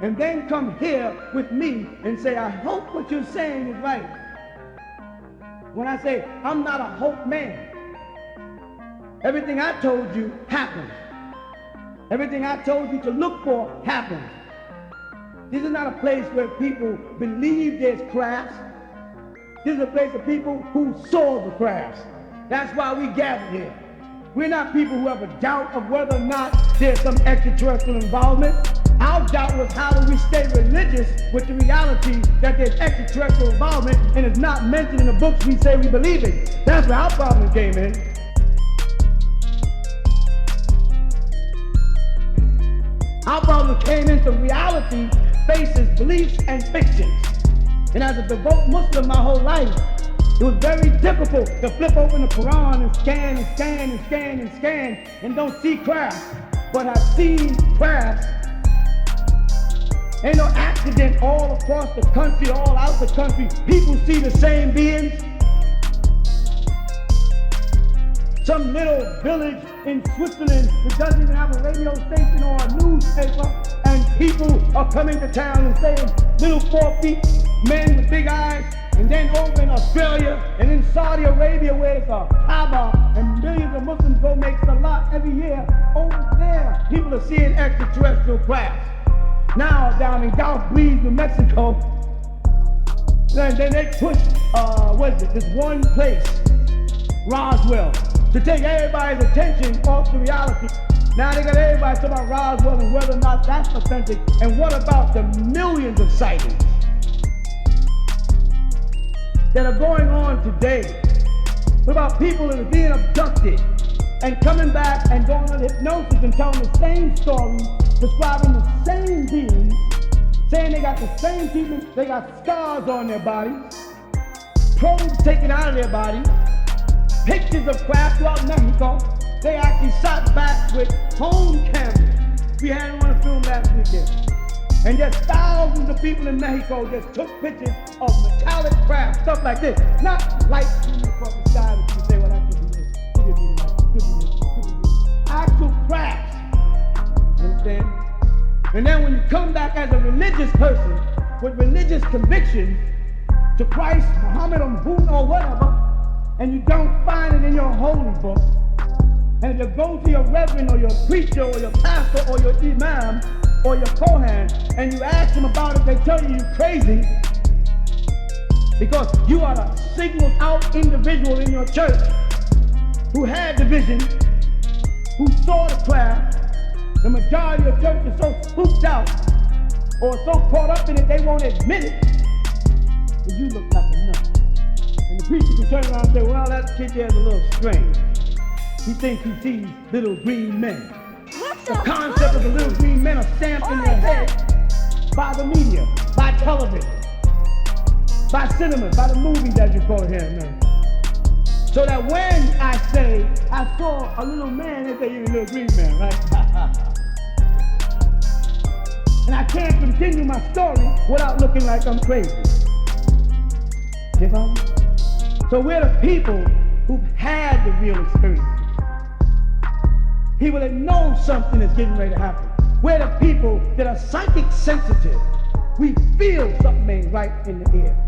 and then come here with me and say, I hope what you're saying is right. When I say, I'm not a hope man. Everything I told you happened. Everything I told you to look for happened. This is not a place where people believe there's crafts. This is a place of people who saw the crafts. That's why we gather here. We're not people who have a doubt of whether or not there's some extraterrestrial involvement. Our doubt was, how do we stay religious with the reality that there's extraterrestrial involvement and it's not mentioned in the books we say we believe in. That's where our problem came in. Our problem came into reality, faces, beliefs, and fictions. And as a devout Muslim my whole life, it was very difficult to flip open the Quran and scan and scan and scan and scan and don't see crafts. But I've seen crafts. Ain't no accident all across the country, all out the country. People see the same beings. Some little village in Switzerland that doesn't even have a radio station or a newspaper, and people are coming to town and saying, little 4 feet men with big eyes. And then over in Australia and in Saudi Arabia, where it's a Kaaba and millions of Muslims go make salat every year, over there people are seeing extraterrestrial crafts. Now down in Gulf Breeze, New Mexico, then they push, this one place, Roswell, to take everybody's attention off the reality. Now they got everybody talking about Roswell and whether or not that's authentic. And what about the millions of sightings that are going on today? What about people that are being abducted and coming back and going on hypnosis and telling the same story, describing the same beings, saying they got the same treatment, they got scars on their bodies, probes taken out of their body, pictures of craft throughout Mexico. They actually shot back with home cameras. We had one on film last weekend. And just thousands of people in Mexico just took pictures of metallic craft, stuff like this. Not lights shooting across the sky that you say, well, that could be this, could be this, could be this, could be this. Actual crafts. You understand? And then when you come back as a religious person with religious convictions to Christ, Muhammad, or Buddha, or whatever, and you don't find it in your holy book, and if you go to your reverend or your preacher or your pastor or your imam or your Kohan, and you ask them about it, they tell you you're crazy because you are the singled out individual in your church who had the vision, who saw the craft. The majority of church is so spooked out or so caught up in it they won't admit it, that you look like a nut. And the preacher can turn around and say, well, that kid there's a little strange. He thinks he sees little green men. The concept of the little green men are stamped in their head by the media, by television, by cinema, by the movies, as you call it here, man. So that when I say I saw a little man, they say you're a little green man, right? And I can't continue my story without looking like I'm crazy. You know? So we're the people who've had the real experience. People that know something is getting ready to happen. We're the people that are psychic sensitive. We feel something ain't right in the air.